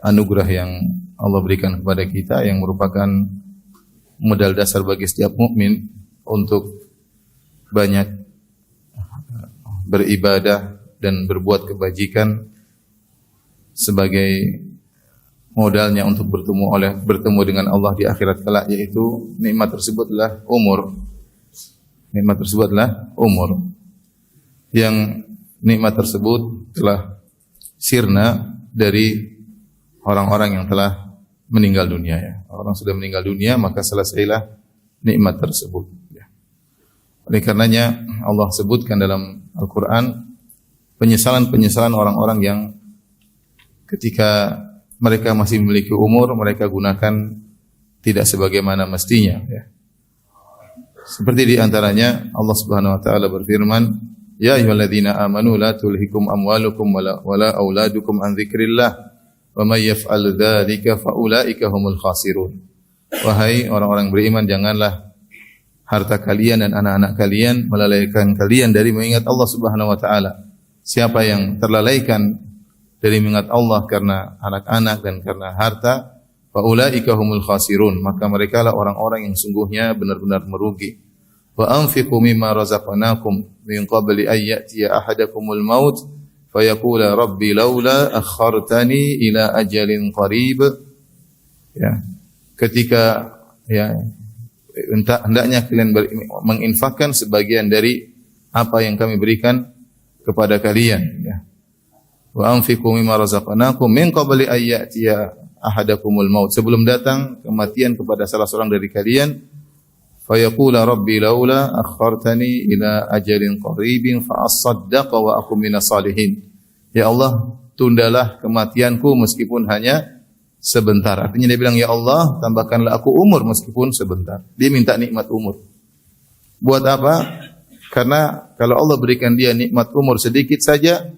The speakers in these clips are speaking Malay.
anugerah yang Allah berikan kepada kita yang merupakan modal dasar bagi setiap mukmin untuk banyak beribadah dan berbuat kebajikan sebagai modalnya untuk bertemu dengan Allah di akhirat kelak, yaitu nikmat tersebutlah umur. Nikmat tersebutlah umur. Yang nikmat tersebut telah sirna dari orang-orang yang telah meninggal dunia, ya. Orang sudah meninggal dunia, maka selesailah nikmat tersebut, ya. Oleh karenanya Allah sebutkan dalam Al-Quran penyesalan-penyesalan orang-orang yang ketika mereka masih memiliki umur, mereka gunakan tidak sebagaimana mestinya, ya. Seperti di antaranya Allah Subhanahu wa taala berfirman, "Ya ayyuhalladzina amanu la tulhikum amwalukum wala auladukum an dzikrillah wa may yaf'al dzalika fa ulaika humul khasirun." Wahai orang-orang beriman, janganlah harta kalian dan anak-anak kalian melalaikan kalian dari mengingat Allah Subhanahu wa taala. Siapa yang terlalaikan dari mengingat Allah karena anak-anak dan karena harta, fa ulaika humul khasirun, maka merekalah orang-orang yang sungguhnya benar-benar merugi. Wa anfiqu mimma razaqnakum min qabli an ya'tiya ahadakumul maut fayaqula rabbi laula akhartani ila ajalin qarib. Ya, ketika ya hendaknya kalian menginfakkan sebagian dari apa yang kami berikan kepada kalian, ya. Wa anfiqu mimma razaqnakum min qabli an ya'tiya ahadakumul maut, sebelum datang kematian kepada salah seorang dari kalian, fa yaqula rabbi laula akhartani ila ajalin qaribin fa asaddaqa wa akum minas salihin. Ya Allah, tundalah kematianku meskipun hanya sebentar. Artinya dia bilang, ya Allah, tambahkanlah aku umur meskipun sebentar. Dia minta nikmat umur. Buat apa? Karena kalau Allah berikan dia nikmat umur sedikit saja,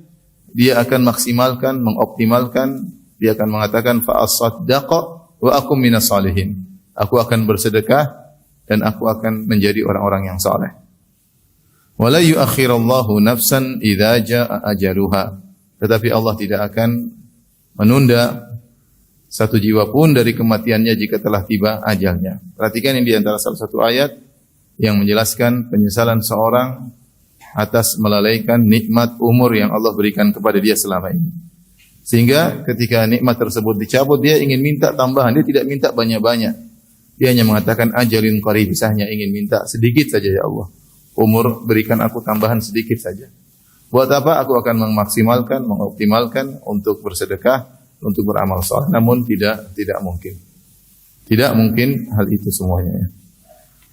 dia akan maksimalkan, mengoptimalkan. Dia akan mengatakan fa asaddaqa wa akum minas salihin. Aku akan bersedekah dan aku akan menjadi orang-orang yang saleh. Wala yuakhirallahu nafsan idza jaa ajaluha. Tetapi Allah tidak akan menunda satu jiwa pun dari kematiannya jika telah tiba ajalnya. Perhatikan ini di antara salah satu ayat yang menjelaskan penyesalan seorang atas melalaikan nikmat umur yang Allah berikan kepada dia selama ini. Sehingga ketika nikmat tersebut dicabut, dia ingin minta tambahan, dia tidak minta banyak-banyak. Dia hanya mengatakan ajalin qarib, hanya ingin minta sedikit saja, ya Allah. Umur berikan aku tambahan sedikit saja. Buat apa? Aku akan memaksimalkan, mengoptimalkan untuk bersedekah, untuk beramal saleh. Namun tidak mungkin. Tidak mungkin hal itu semuanya, ya.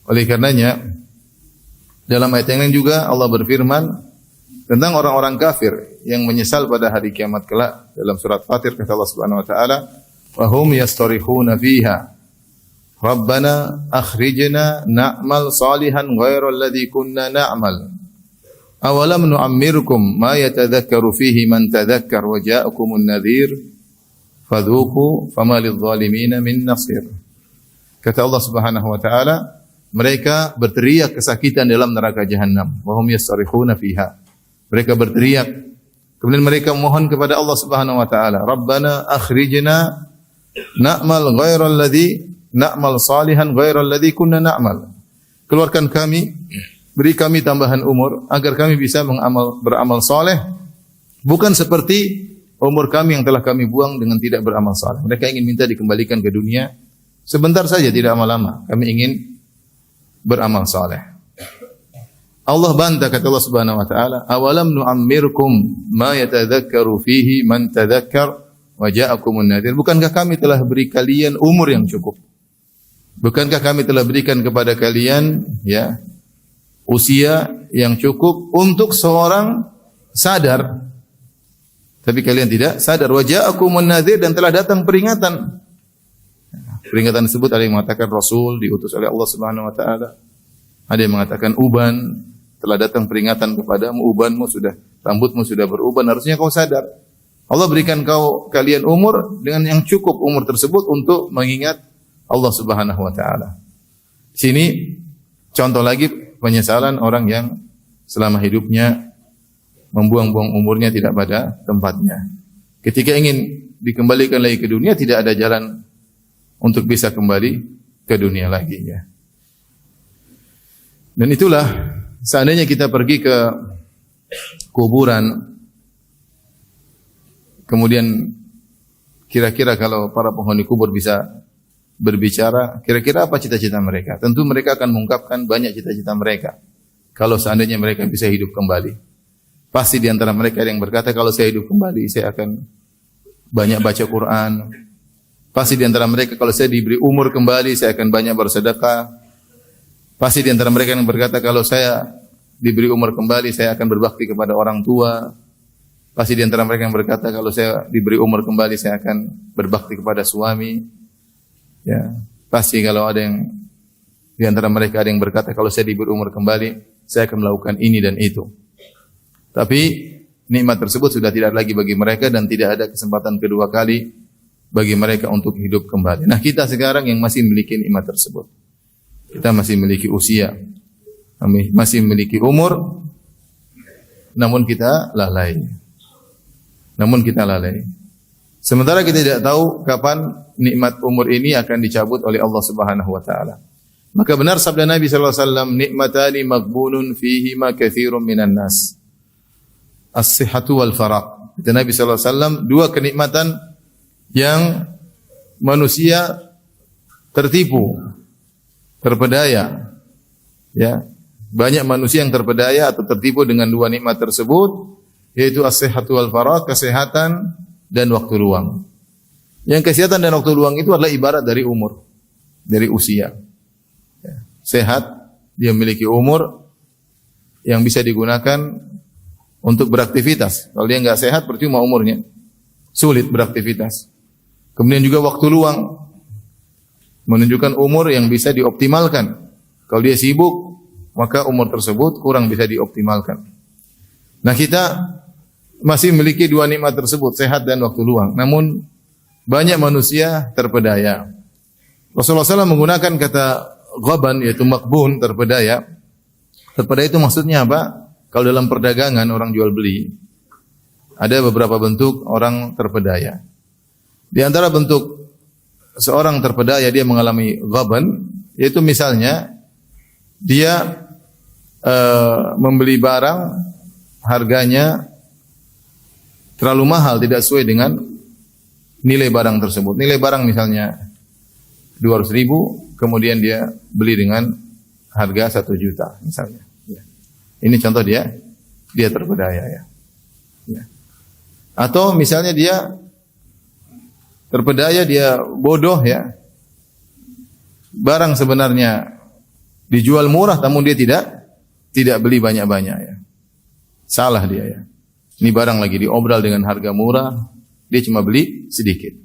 Oleh karenanya dalam ayat yang lain juga Allah berfirman tentang orang-orang kafir yang menyesal pada hari kiamat kelak. Dalam surat Fatir kata Allah Subhanahu wa taala, "Wa hum yastarihuna fiha Rabbana akhrijna na'mal salihan ghairal ladzi kunna na'mal. Awalam nu'ammirkum ma yatadhakkaru fihi man tadhakkar wa ja'akumun nadhir fadhuku fama lidh-dhalimin min nasir." Kata Allah Subhanahu wa taala, mereka berteriak kesakitan dalam neraka jahanam. Wa hum yastarihuna fiha. Mereka berteriak, kemudian mereka memohon kepada Allah Subhanahu wa taala, "Rabbana akhrijna na'mal salihan ghairal ladzi kunna na'mal." Keluarkan kami, beri kami tambahan umur agar kami bisa beramal saleh, bukan seperti umur kami yang telah kami buang dengan tidak beramal saleh. Mereka ingin minta dikembalikan ke dunia sebentar saja, tidak lama-lama. Kami ingin beramal saleh. Allah bantah, kata Allah Subhanahu wa taala, "Awalam nu'ammirkum ma yatadhakkaru fihi man tadhakkar wa ja'akumun nadhir." Bukankah kami telah beri kalian umur yang cukup? Bukankah kami telah berikan kepada kalian, ya, usia yang cukup untuk seorang sadar? Tapi kalian tidak sadar. Wa ja'akumun nadhir, dan telah datang peringatan. Peringatan tersebut ada yang mengatakan Rasul diutus oleh Allah Subhanahu wa taala. Ada yang mengatakan uban, telah datang peringatan kepadamu, ubanmu sudah, rambutmu sudah beruban, harusnya kau sadar. Allah berikan kalian umur dengan yang cukup umur tersebut untuk mengingat Allah Subhanahu wa taala. Sini contoh lagi penyesalan orang yang selama hidupnya membuang-buang umurnya tidak pada tempatnya. Ketika ingin dikembalikan lagi ke dunia, tidak ada jalan untuk bisa kembali ke dunia lagi ya. Dan itulah seandainya kita pergi ke kuburan, kemudian kira-kira kalau para penghuni kubur bisa berbicara, kira-kira apa cita-cita mereka? Tentu mereka akan mengungkapkan banyak cita-cita mereka. Kalau seandainya mereka bisa hidup kembali, pasti di antara mereka ada yang berkata, kalau saya hidup kembali, saya akan banyak baca Quran. Pasti di antara mereka, kalau saya diberi umur kembali, saya akan banyak bersedekah. Pasti di antara mereka yang berkata, kalau saya diberi umur kembali, saya akan berbakti kepada orang tua. Pasti di antara mereka yang berkata, kalau saya diberi umur kembali, saya akan berbakti kepada suami. Ya, pasti kalau ada yang di antara mereka ada yang berkata, kalau saya diberi umur kembali, saya akan melakukan ini dan itu. Tapi nikmat tersebut sudah tidak lagi bagi mereka dan tidak ada kesempatan kedua kali bagi mereka untuk hidup kembali. Nah, kita sekarang yang masih memiliki nikmat tersebut, kita masih memiliki usia, masih memiliki umur, namun kita lalai. Sementara kita tidak tahu kapan nikmat umur ini akan dicabut oleh Allah Subhanahu wa taala. Maka benar sabda Nabi sallallahu alaihi wasallam, nikmatani maghbunun fihi ma katsirun minan nas. As-sihhatu wal faragh. Kata Nabi sallallahu alaihi wasallam, dua kenikmatan yang manusia tertipu, terpedaya. Ya, banyak manusia yang terpedaya atau tertipu dengan dua nikmat tersebut, yaitu as-sihhatu wal faragh, kesehatan dan waktu luang. Yang kesehatan dan waktu luang itu adalah ibarat dari umur, dari usia. Sehat, dia memiliki umur yang bisa digunakan untuk beraktivitas. Kalau dia enggak sehat, percuma umurnya. Sulit beraktivitas. Kemudian juga waktu luang, menunjukkan umur yang bisa dioptimalkan. Kalau dia sibuk, maka umur tersebut kurang bisa dioptimalkan. Nah, kita masih memiliki dua nikmat tersebut, sehat dan waktu luang. Namun banyak manusia terpedaya. Rasulullah SAW menggunakan kata ghaban, yaitu makbun, terpedaya. Terpedaya itu maksudnya apa? Kalau dalam perdagangan orang jual beli, ada beberapa bentuk orang terpedaya. Di antara bentuk seorang terpedaya, dia mengalami ghaban, yaitu misalnya dia membeli barang harganya terlalu mahal, tidak sesuai dengan nilai barang tersebut. Nilai barang misalnya 200.000, kemudian dia beli dengan harga 1 juta misalnya. Ya. Ini contoh dia terpedaya ya. Ya. Atau misalnya dia terpedaya, dia bodoh ya. Barang sebenarnya dijual murah, namun dia tidak beli banyak-banyak ya. Salah dia ya. Ini barang lagi diobral dengan harga murah, dia cuma beli sedikit.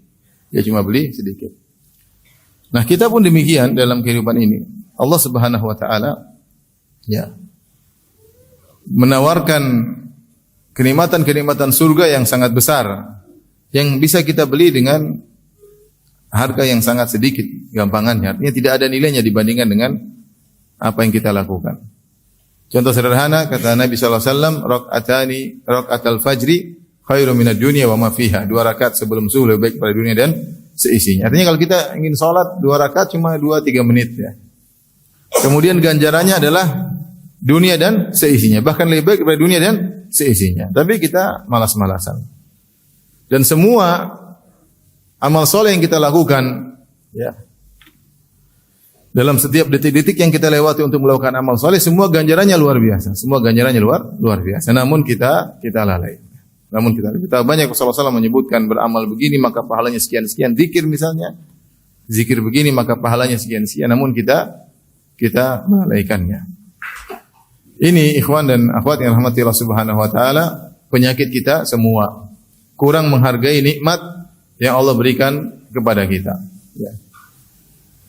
Nah, kita pun demikian dalam kehidupan ini. Allah Subhanahu wa taala ya menawarkan kenikmatan-kenikmatan surga yang sangat besar yang bisa kita beli dengan harga yang sangat sedikit, gampangannya. Artinya tidak ada nilainya dibandingkan dengan apa yang kita lakukan. Contoh sederhana, kata Nabi sallallahu alaihi wasallam, raka'atal fajri khairum minad dunya wa ma fiha. 2 rakaat sebelum subuh lebih baik pada dunia dan seisinya. Artinya kalau kita ingin salat 2 rakaat cuma 2-3 menit ya. Kemudian ganjarannya adalah dunia dan seisinya, bahkan lebih baik daripada dunia dan seisinya. Tapi kita malas-malasan. Dan semua amal soleh yang kita lakukan ya, dalam setiap detik-detik yang kita lewati untuk melakukan amal soleh, semua ganjarannya luar biasa. Luar biasa. Namun kita lalai. Kita banyak Rasulullah SAW menyebutkan beramal begini maka pahalanya sekian-sekian. Zikir misalnya, zikir begini maka pahalanya sekian-sekian. Namun kita melalaikannya. Ini ikhwan dan akhwat yang rahmati Allah Subhanahu wa taala, penyakit kita semua. Kurang menghargai nikmat yang Allah berikan kepada kita. Ya.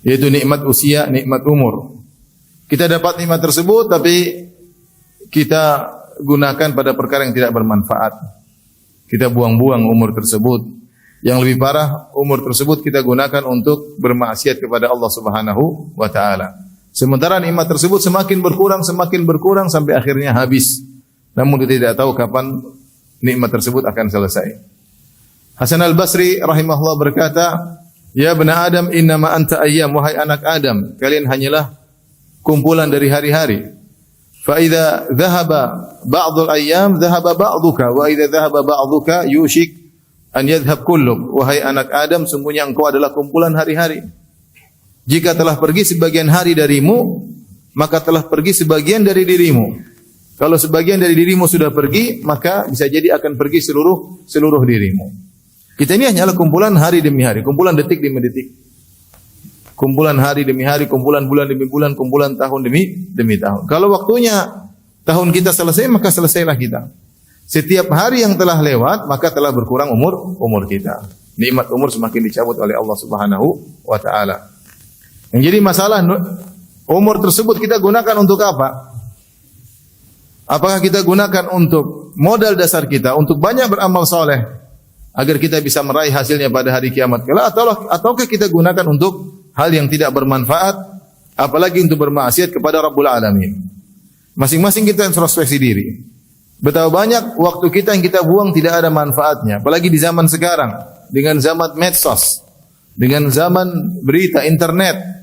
Yaitu nikmat usia, nikmat umur. Kita dapat nikmat tersebut tapi kita gunakan pada perkara yang tidak bermanfaat. Kita buang-buang umur tersebut. Yang lebih parah, umur tersebut kita gunakan untuk bermaksiat kepada Allah Subhanahu wa taala. Sementara nikmat tersebut semakin berkurang sampai akhirnya habis. Namun kita tidak tahu kapan nikmat tersebut akan selesai. Hasan al-Basri rahimahullah berkata, "Ya bani Adam, innama anta ayyam, wahai anak Adam, kalian hanyalah kumpulan dari hari-hari. Fa idza dhahaba ba'dul ayyam dhahaba ba'duka wa idza dhahaba ba'duka yushik an yadhhab kulluk." Wahai anak Adam, sungguhnya engkau adalah kumpulan hari-hari. Jika telah pergi sebagian hari darimu, maka telah pergi sebagian dari dirimu. Kalau sebagian dari dirimu sudah pergi, maka bisa jadi akan pergi seluruh dirimu. Kita ini hanyalah kumpulan hari demi hari, kumpulan detik demi detik. Kumpulan hari demi hari, kumpulan bulan demi bulan, kumpulan tahun demi tahun. Kalau waktunya tahun kita selesai, maka selesailah kita. Setiap hari yang telah lewat, maka telah berkurang umur kita. Nikmat umur semakin dicabut oleh Allah Subhanahu wa taala. Yang jadi masalah, umur tersebut kita gunakan untuk apa? Apakah kita gunakan untuk modal dasar kita, untuk banyak beramal soleh, agar kita bisa meraih hasilnya pada hari kiamat kelak, ataukah kita gunakan untuk hal yang tidak bermanfaat, apalagi untuk bermaksiat kepada Rabbul Alamin? Masing-masing kita introspeksi diri. Betapa banyak waktu kita yang kita buang tidak ada manfaatnya, apalagi di zaman sekarang, dengan zaman medsos, dengan zaman berita, internet.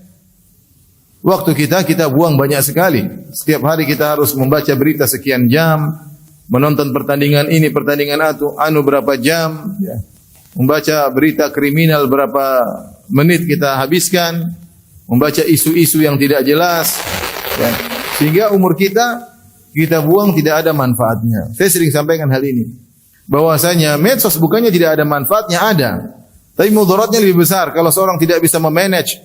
Waktu kita buang banyak sekali. Setiap hari kita harus membaca berita sekian jam, menonton pertandingan ini, pertandingan anu berapa jam, ya. Membaca berita kriminal berapa menit kita habiskan, membaca isu-isu yang tidak jelas, ya. Sehingga umur kita buang tidak ada manfaatnya. Saya sering sampaikan hal ini, bahwasanya medsos bukannya tidak ada manfaatnya, ada, tapi mudaratnya lebih besar kalau seorang tidak bisa memanage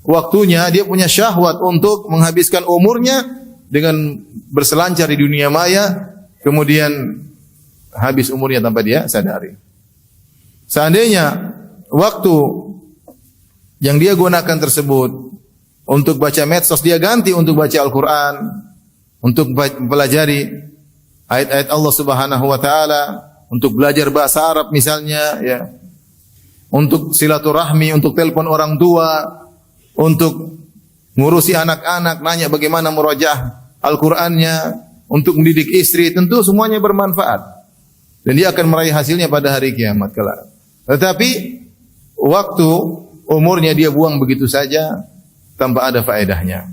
waktunya. Dia punya syahwat untuk menghabiskan umurnya dengan berselancar di dunia maya, kemudian habis umurnya tanpa dia sadari. Seandainya waktu yang dia gunakan tersebut untuk baca medsos, dia ganti untuk baca Al-Quran, untuk mempelajari ayat-ayat Allah Subhanahu wa taala, untuk belajar bahasa Arab misalnya, ya, untuk silaturahmi, untuk telepon orang tua, untuk ngurusi anak-anak, nanya bagaimana murajaah Al-Qur'annya, untuk mendidik istri, tentu semuanya bermanfaat. Dan dia akan meraih hasilnya pada hari kiamat kelak. Tetapi waktu umurnya dia buang begitu saja tanpa ada faedahnya.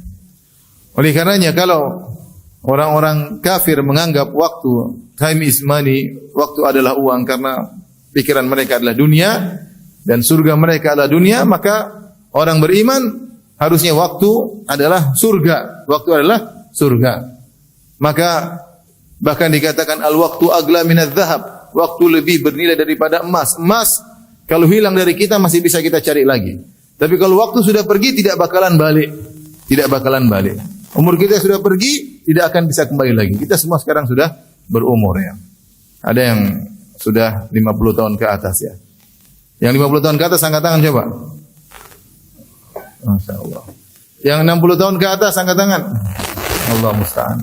Oleh karenanya kalau orang-orang kafir menganggap waktu, time is money, waktu adalah uang, karena pikiran mereka adalah dunia dan surga mereka adalah dunia, maka orang beriman harusnya waktu adalah surga. Waktu adalah surga. Maka bahkan dikatakan al-waktu agla minadz-dzahab. Waktu lebih bernilai daripada emas. Emas kalau hilang dari kita masih bisa kita cari lagi. Tapi kalau waktu sudah pergi tidak bakalan balik. Tidak bakalan balik. Umur kita sudah pergi tidak akan bisa kembali lagi. Kita semua sekarang sudah berumur, ya. Ada yang sudah 50 tahun ke atas, ya. Yang 50 tahun ke atas angkat tangan coba. Masya Allah. Yang 60 tahun ke atas angkat tangan. Allah musta'an.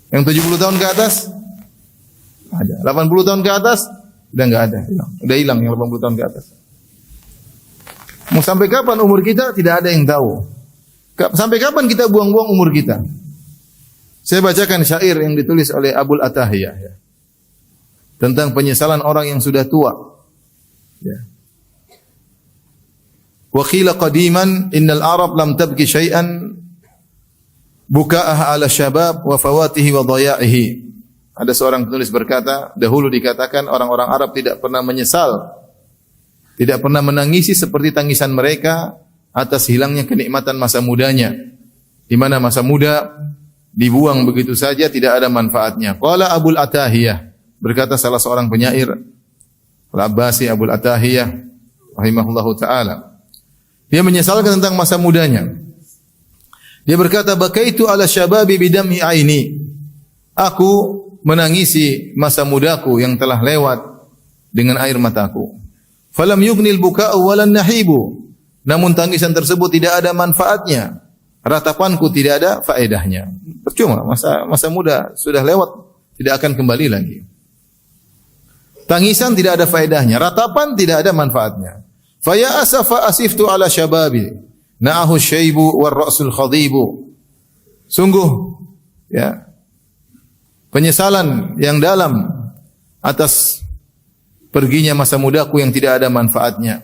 Yang 70 tahun ke atas ada. 80 tahun ke atas udah enggak ada, hilang. Udah hilang yang 80 tahun ke atas. Mau sampai kapan umur kita tidak ada yang tahu. Sampai kapan kita buang-buang umur kita? Saya bacakan syair yang ditulis oleh Abul Atahiyah, ya, tentang penyesalan orang yang sudah tua, ya. Wa qila qadiman innal Arab lam tabki syai'an buka'aha 'ala syabab wa fawatihi wa dhaya'ihi. Ada seorang penulis berkata, dahulu dikatakan orang-orang Arab tidak pernah menyesal, tidak pernah menangisi seperti tangisan mereka atas hilangnya kenikmatan masa mudanya, di mana masa muda dibuang begitu saja tidak ada manfaatnya. Qala Abul Atahiyah, berkata salah seorang penyair Al-Abbasi Abul Atahiyah rahimahullahu taala. Dia menyesalkan tentang masa mudanya. Dia berkata, "Bakaitu 'ala syababi bidam'i aini." Aku menangisi masa mudaku yang telah lewat dengan air mataku. Falam yughnil buka'u walan nahibu. Namun tangisan tersebut tidak ada manfaatnya. Ratapanku tidak ada faedahnya. Percuma, masa muda sudah lewat, tidak akan kembali lagi. Tangisan tidak ada faedahnya, ratapan tidak ada manfaatnya. Fa ya asafa asiftu ala syababi, na'ahu syaibu war ra'sul khadibu. Sungguh, ya, penyesalan yang dalam atas perginya masa mudaku yang tidak ada manfaatnya.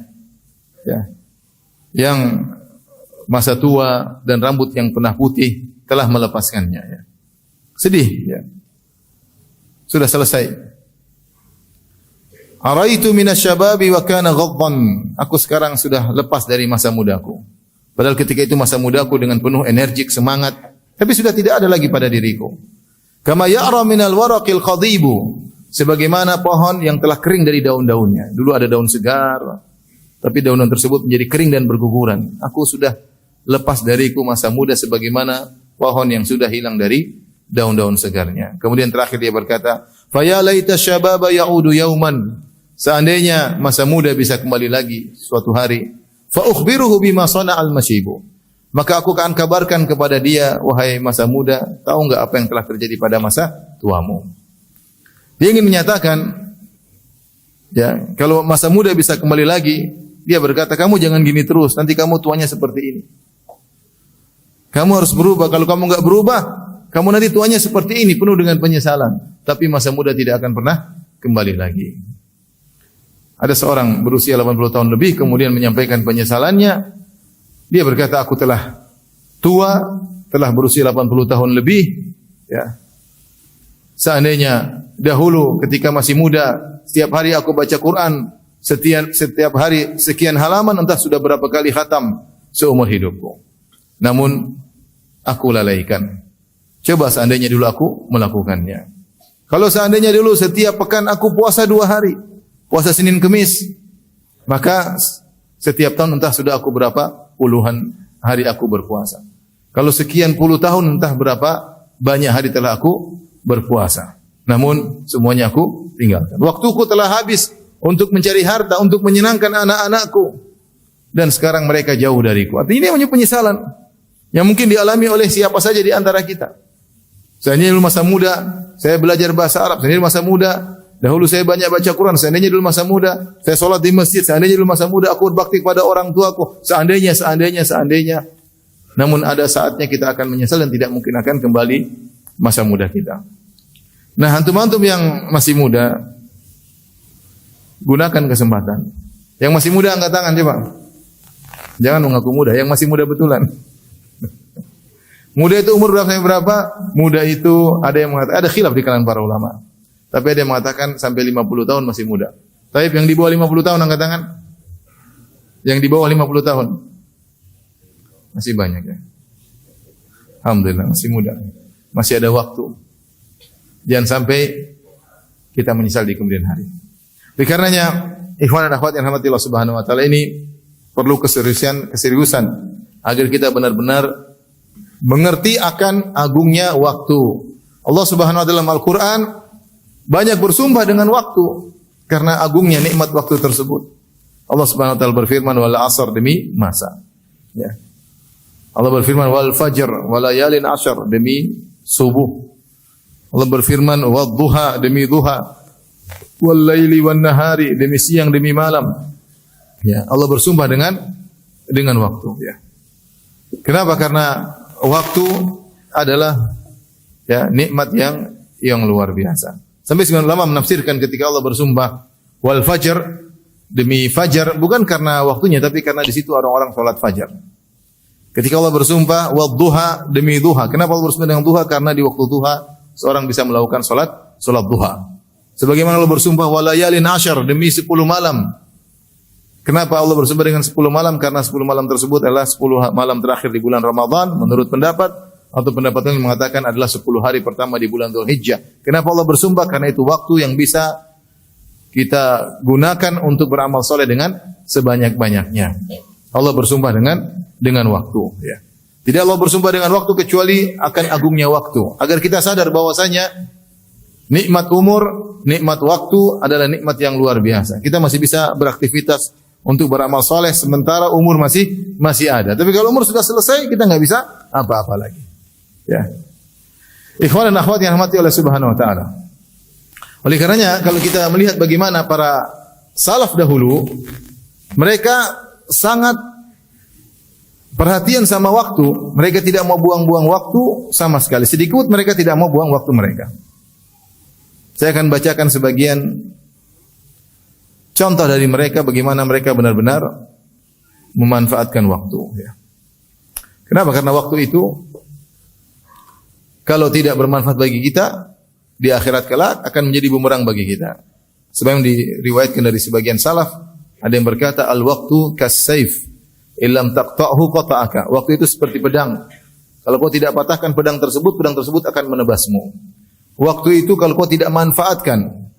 Ya. Yang masa tua dan rambut yang pernah putih telah melepaskannya. Ya. Sedih. Ya. Sudah selesai. Araitu minasyababi wa kana ghaddan. Aku sekarang sudah lepas dari masa mudaku. Padahal ketika itu masa mudaku dengan penuh energik, semangat, tapi sudah tidak ada lagi pada diriku. Kama ya'ra minal waraqil khadibu. Sebagaimana pohon yang telah kering dari daun-daunnya. Dulu ada daun segar, tapi daun-daun tersebut menjadi kering dan berguguran. Aku sudah lepas dariku masa muda sebagaimana pohon yang sudah hilang dari daun-daun segarnya. Kemudian terakhir dia berkata, "Fa ya laita syababa ya'udu yauman." Seandainya masa muda bisa kembali lagi suatu hari, fa ukhbiruhu bima sana'al masyibu. Maka aku akan kabarkan kepada dia, wahai masa muda, tahu enggak apa yang telah terjadi pada masa tuamu? Dia ingin menyatakan, ya, kalau masa muda bisa kembali lagi, dia berkata, kamu jangan gini terus, nanti kamu tuanya seperti ini. Kamu harus berubah, kalau kamu enggak berubah, kamu nanti tuanya seperti ini, penuh dengan penyesalan. Tapi masa muda tidak akan pernah kembali lagi. Ada seorang berusia 80 tahun lebih, kemudian menyampaikan penyesalannya. Dia berkata, aku telah tua, telah berusia 80 tahun lebih, ya. Seandainya dahulu ketika masih muda, setiap hari aku baca Quran, setiap hari sekian halaman, entah sudah berapa kali khatam seumur hidupku. Namun aku lalaikan. Coba seandainya dulu aku melakukannya. Kalau seandainya dulu setiap pekan aku puasa 2 hari, puasa Senin Kemis, maka setiap tahun entah sudah aku berapa puluhan hari aku berpuasa. Kalau sekian puluh tahun entah berapa banyak hari telah aku berpuasa. Namun semuanya aku tinggalkan. Waktuku telah habis untuk mencari harta, untuk menyenangkan anak-anakku. Dan sekarang mereka jauh dariku. Artinya ini hanya penyesalan yang mungkin dialami oleh siapa saja di antara kita. Seandainya dulu masa muda, saya belajar bahasa Arab. Seandainya dulu masa muda, dahulu saya banyak baca Quran. Seandainya dulu masa muda, saya sholat di masjid. Seandainya dulu masa muda, aku berbakti kepada orang tuaku. Seandainya. Namun ada saatnya kita akan menyesal dan tidak mungkin akan kembali masa muda kita. Nah, antum-antum yang masih muda, gunakan kesempatan. Yang masih muda angkat tangan coba. Jangan mengaku muda, yang masih muda betulan. Muda itu umur berapa? Muda itu ada yang mengatakan, ada khilaf di kalangan para ulama. Tapi ada yang mengatakan sampai 50 tahun masih muda. Tapi yang di bawah 50 tahun angkat tangan. Yang di bawah 50 tahun. Masih banyak ya. Alhamdulillah masih muda. Masih ada waktu. Jangan sampai kita menyesal di kemudian hari. Oleh karenanya, ikhwan dan akhwat yang rahmati Allah Subhanahu wa taala, ini perlu keseriusan agar kita benar-benar mengerti akan agungnya waktu. Allah Subhanahu wa taala dalam Al-Qur'an banyak bersumpah dengan waktu karena agungnya nikmat waktu tersebut. Allah Subhanahu wa taala berfirman, wal 'asr, demi masa. Ya. Allah berfirman, wal fajr wa layalin 'ashr, demi subuh. Allah berfirman, wad duha, demi duha. Wal laili wan nahari, demi siang demi malam. Ya, Allah bersumpah dengan waktu, ya. Kenapa? Karena waktu adalah ya nikmat yang luar biasa. Sampai sebagian ulama menafsirkan ketika Allah bersumpah wal fajr, demi fajar, bukan karena waktunya tapi karena di situ orang-orang salat fajar. Ketika Allah bersumpah wad duha, demi duha. Kenapa Allah bersumpah dengan duha? Karena di waktu duha seorang bisa melakukan salat duha. Sebagaimana Allah bersumpah walayalin 'ashr, demi 10 malam. Kenapa Allah bersumpah dengan 10 malam? Karena 10 malam tersebut adalah 10 malam terakhir di bulan Ramadan menurut pendapat, atau pendapat yang mengatakan adalah 10 hari pertama di bulan Dzulhijjah. Kenapa Allah bersumpah? Karena itu waktu yang bisa kita gunakan untuk beramal soleh dengan sebanyak-banyaknya. Allah bersumpah dengan waktu, ya. Tidak Allah bersumpah dengan waktu kecuali akan agungnya waktu. Agar kita sadar bahwasanya nikmat umur, nikmat waktu adalah nikmat yang luar biasa. Kita masih bisa beraktivitas untuk beramal soleh sementara umur masih ada. Tapi kalau umur sudah selesai, kita nggak bisa apa-apa lagi. Ya. Ikhwan dan akhwat yang rahmati oleh Subhanahu wa taala. Oleh karenanya kalau kita melihat bagaimana para salaf dahulu, mereka sangat perhatian sama waktu. Mereka tidak mau buang-buang waktu sama sekali. Sedikit mereka tidak mau buang waktu mereka. Saya akan bacakan sebagian contoh dari mereka bagaimana mereka benar-benar memanfaatkan waktu. Ya. Kenapa? Karena waktu itu kalau tidak bermanfaat bagi kita, di akhirat kelak akan menjadi bumerang bagi kita. Sebab yang diriwayatkan dari sebagian salaf, ada yang berkata, al-waktu kas-saif, illam taqta'hu qata'aka. Waktu itu seperti pedang. Kalau kau tidak patahkan pedang tersebut akan menebasmu. Waktu itu kalau kau tidak manfaatkan,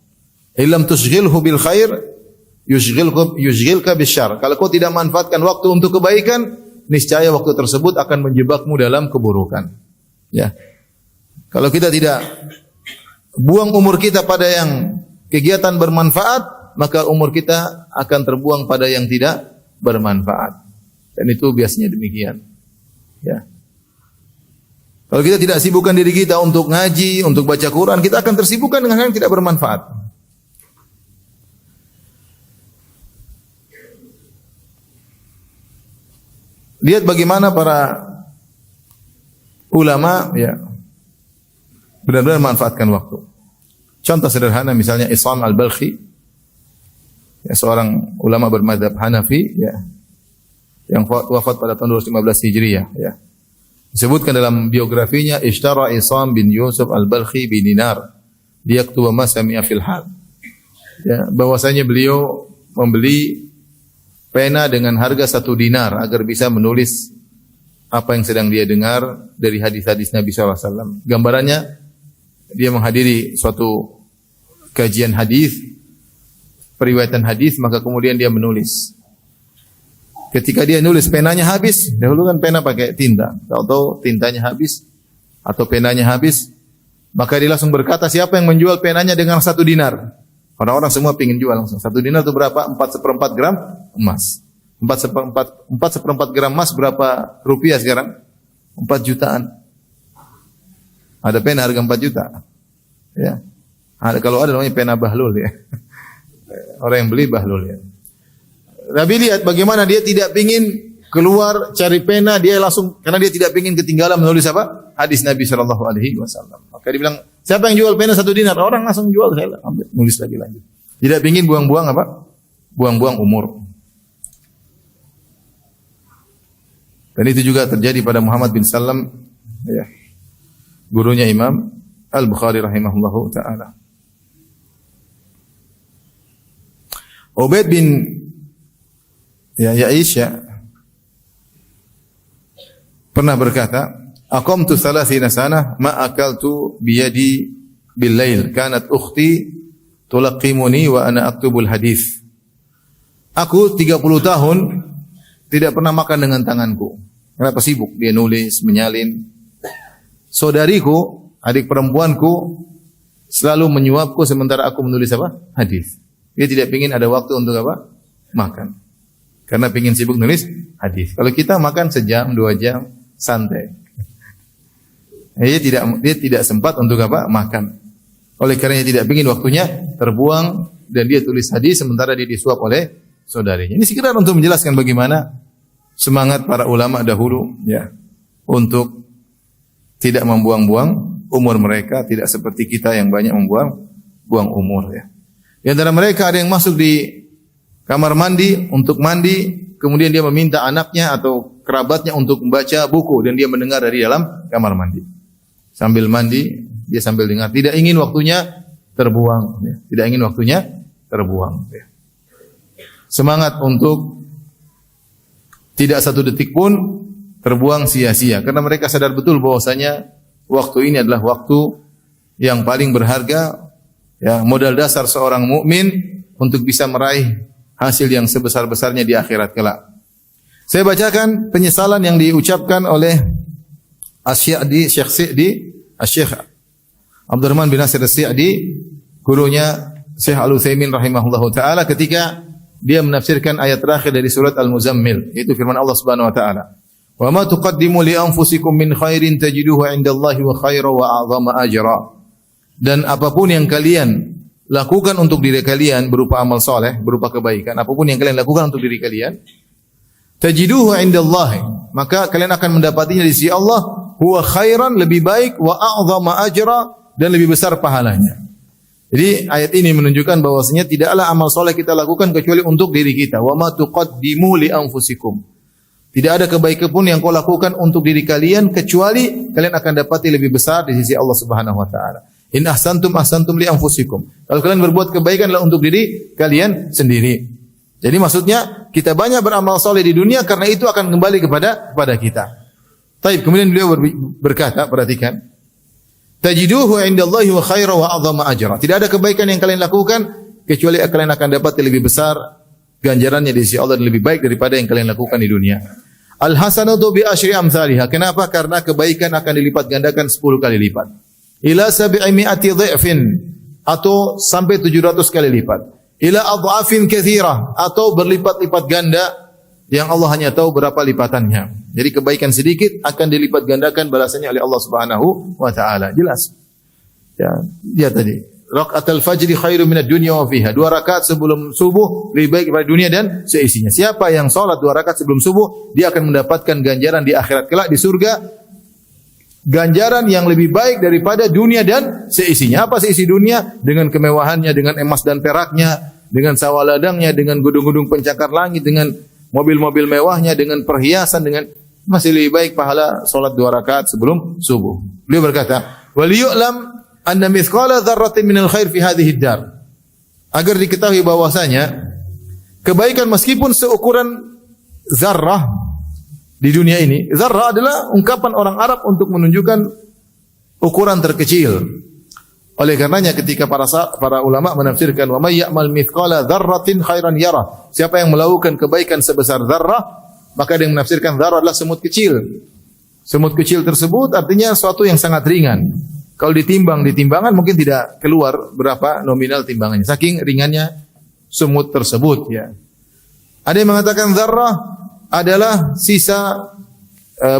illam tushghilhu bil khair, yushghilka bisyarr. Kalau kau tidak manfaatkan waktu untuk kebaikan, niscaya waktu tersebut akan menjebakmu dalam keburukan. Ya. Kalau kita tidak buang umur kita pada yang kegiatan bermanfaat, maka umur kita akan terbuang pada yang tidak bermanfaat. Dan itu biasanya demikian. Ya. Kalau kita tidak sibukkan diri kita untuk ngaji, untuk baca Quran, kita akan tersibukkan dengan hal yang tidak bermanfaat. Lihat bagaimana para ulama ya benar-benar manfaatkan waktu. Contoh sederhana misalnya Isam al-Balkhi, ya, seorang ulama bermadzhab Hanafi ya, yang wafat pada tahun 215 Hijriah ya. Disebutkan dalam biografinya, ishtara Isam bin Yusuf al-Balkhi bin dinar liyaktuba ma sami'a fil hal. Ya, bahwasanya beliau membeli pena dengan harga 1 dinar agar bisa menulis apa yang sedang dia dengar dari hadis-hadis Nabi SAW. Gambarannya, dia menghadiri suatu kajian hadis, periwayatan hadis, maka kemudian dia menulis. Ketika dia nulis, penanya habis. Dahulu kan pena pakai tinta. Tahu-tahu tintanya habis atau penanya habis, maka dia langsung berkata, siapa yang menjual penanya dengan 1 dinar? Orang-orang semua ingin jual langsung. 1 dinar itu berapa? 4/4 gram emas. 4/4 gram emas berapa rupiah sekarang? 4 jutaan. Ada pena harga 4 juta. Ya. Kalau ada namanya pena bahlul ya. Orang yang beli bahlul ya. Nabi lihat bagaimana dia tidak ingin keluar cari pena, dia langsung, karena dia tidak ingin ketinggalan menulis apa? Hadis Nabi sallallahu alaihi wasallam. Maka dia bilang, siapa yang jual pena 1 dinar? Orang langsung jual, saya ambil, nulis lagi lanjut. Tidak ingin buang-buang apa? Buang-buang umur. Dan itu juga terjadi pada Muhammad bin Salam ya. Gurunya Imam Al-Bukhari rahimahullahu taala. Ubaid bin Ya'isha pernah berkata, aqamtu 30 sanah ma akaltu biyadi bil lail, kanat ukhti tulaqimuni wa ana aktubul hadis. Aku 30 tahun tidak pernah makan dengan tanganku. Kenapa? Sibuk dia nulis, menyalin. Saudariku, adik perempuanku selalu menyuapku sementara aku menulis apa? Hadis. Dia tidak ingin ada waktu untuk apa? Makan. Karena ingin sibuk nulis hadis. Kalau kita makan sejam, 2 jam, santai. Dia tidak sempat untuk apa? Makan. Oleh karena tidak ingin waktunya terbuang dan dia tulis hadis sementara dia disuap oleh saudarinya. Ini sekedar untuk menjelaskan bagaimana semangat para ulama dahulu ya untuk tidak membuang-buang umur mereka, tidak seperti kita yang banyak membuang umur ya. Di antara mereka ada yang masuk di kamar mandi untuk mandi, kemudian dia meminta anaknya atau kerabatnya untuk membaca buku dan dia mendengar dari dalam kamar mandi. Sambil mandi, dia sambil dengar. Tidak ingin waktunya terbuang. Ya. Tidak ingin waktunya terbuang. Ya. Semangat untuk tidak 1 detik pun terbuang sia-sia. Karena mereka sadar betul bahwasanya waktu ini adalah waktu yang paling berharga. Ya, modal dasar seorang mukmin untuk bisa meraih hasil yang sebesar-besarnya di akhirat kelak. Saya bacakan penyesalan yang diucapkan oleh Asy-Sya'di, Syekh Sa'di, Syekh Abdurrahman bin Nasir As-Sa'di, gurunya Syekh Al-Utsaimin rahimahullahu taala ketika dia menafsirkan ayat terakhir dari surat Al-Muzammil, yaitu firman Allah Subhanahu wa taala. Wa ma tuqaddimu li anfusikum min khairin tajiduhu 'indallahi wa khairan wa a'zama ajra. Dan apapun yang kalian lakukan untuk diri kalian berupa amal soleh, berupa kebaikan, apapun yang kalian lakukan untuk diri kalian, tajiduhu indallahi, maka kalian akan mendapatinya di sisi Allah, huwa khairan, lebih baik, wa a'zama ajra, dan lebih besar pahalanya. Jadi ayat ini menunjukkan bahwasanya tidaklah amal soleh kita lakukan kecuali untuk diri kita. Wa ma tuqaddimu li anfusikum. Tidak ada kebaikan pun yang kau lakukan untuk diri kalian kecuali kalian akan dapati lebih besar di sisi Allah Subhanahu wa taala. In ahsantum ahsantum li anfusikum. Kalau kalian berbuat kebaikan adalah untuk diri kalian sendiri. Jadi maksudnya kita banyak beramal soleh di dunia karena itu akan kembali kepada kita. Baik, kemudian beliau berkata, perhatikan. Tajiduhu indallahi wa khaira wa a'zama ajra. Tidak ada kebaikan yang kalian lakukan kecuali kalian akan dapat lebih besar ganjarannya di sisi Allah dan lebih baik daripada yang kalian lakukan di dunia. Al hasanatu bi asyri amsalihha. Kenapa? Karena kebaikan akan dilipat gandakan 10 kali lipat. Ila 700 dha'fin, atau sampai 700 kali lipat. Ila adhafin katsirah, atau berlipat-lipat ganda yang Allah hanya tahu berapa lipatannya. Jadi kebaikan sedikit akan dilipat gandakan balasannya oleh Allah Subhanahu wa taala. Jelas. Ya tadi. Raka'atul fajri khairu minad dunya wa fiha. 2 rakaat sebelum subuh lebih baik daripada dunia dan seisinya. Siapa yang salat 2 rakaat sebelum subuh, dia akan mendapatkan ganjaran di akhirat kelak di surga. Ganjaran yang lebih baik daripada dunia dan seisinya. Apa seisi dunia? Dengan kemewahannya, dengan emas dan peraknya, dengan sawah ladangnya, dengan gedung-gedung pencakar langit, dengan mobil-mobil mewahnya, dengan perhiasan, dengan masih lebih baik pahala salat 2 rakaat sebelum subuh. Beliau berkata, "Wal yu'lam anna mithqala dzarratin minal khair fi hadhihi ad-dar." Agar diketahui bahwasanya kebaikan meskipun seukuran zarrah di dunia ini. Zarrah adalah ungkapan orang Arab untuk menunjukkan ukuran terkecil. Oleh karenanya ketika para ulama menafsirkan wa may ya'mal mithqala dzarratin khairan yarah. Siapa yang melakukan kebaikan sebesar zarrah, maka dia menafsirkan zarrah adalah semut kecil. Semut kecil tersebut artinya sesuatu yang sangat ringan. Kalau ditimbang di timbangan mungkin tidak keluar berapa nominal timbangannya. Saking ringannya semut tersebut ya. Ada yang mengatakan zarrah adalah sisa